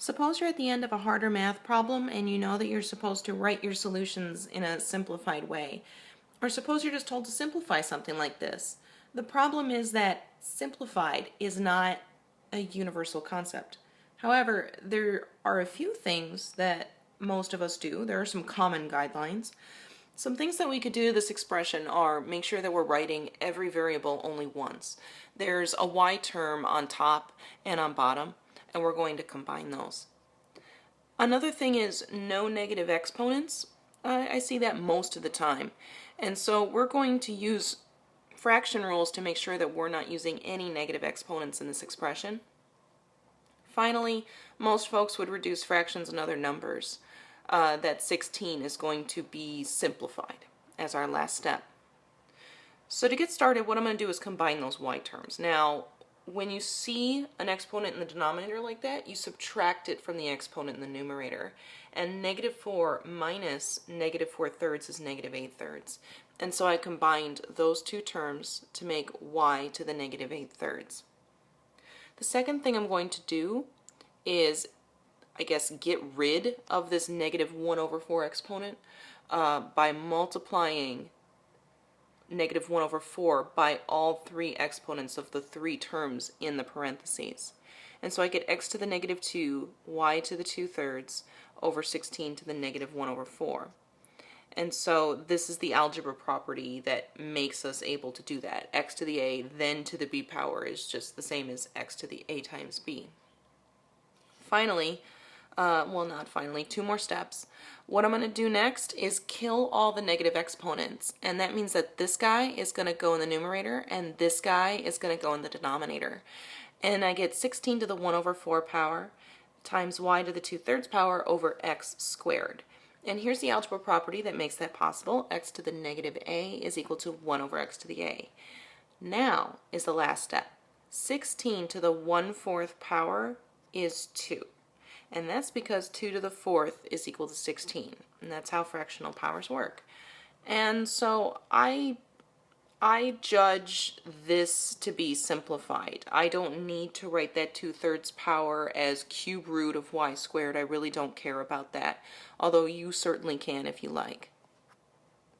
Suppose you're at the end of a harder math problem and you know that you're supposed to write your solutions in a simplified way. Or suppose you're just told to simplify something like this. The problem is that simplified is not a universal concept. However, there are a few things that most of us do. There are some common guidelines. Some things that we could do to this expression are make sure that we're writing every variable only once. There's a y term on top and on bottom, and we're going to combine those. Another thing is no negative exponents. I see that most of the time. And so we're going to use fraction rules to make sure that we're not using any negative exponents in this expression. Finally, most folks would reduce fractions and other numbers. That 16 is going to be simplified as our last step. So to get started, what I'm going to do is combine those y terms. Now, when you see an exponent in the denominator like that, you subtract it from the exponent in the numerator. And -4 minus -4/3 is -8/3. And so I combined those two terms to make y to the -8/3. The second thing I'm going to do is, I guess, get rid of this -1/4 exponent by multiplying -1/4 by all three exponents of the three terms in the parentheses. And so I get x to the -2, y to the 2/3 over 16 to the -1/4. And so this is the algebra property that makes us able to do that. X to the a then to the b power is just the same as x to the a times b. Finally, well, not finally, two more steps. What I'm going to do next is kill all the negative exponents, and that means that this guy is going to go in the numerator and this guy is going to go in the denominator. And I get 16 to the 1/4 power times y to the 2/3 power over x squared. And here's the algebra property that makes that possible. X to the -a is equal to 1 over x to the a. Now is the last step. 16 to the 1/4 power is 2. And that's because 2 to the 4th is equal to 16. And that's how fractional powers work. And so I judge this to be simplified. I don't need to write that 2/3 power as cube root of y squared. I really don't care about that, although you certainly can if you like.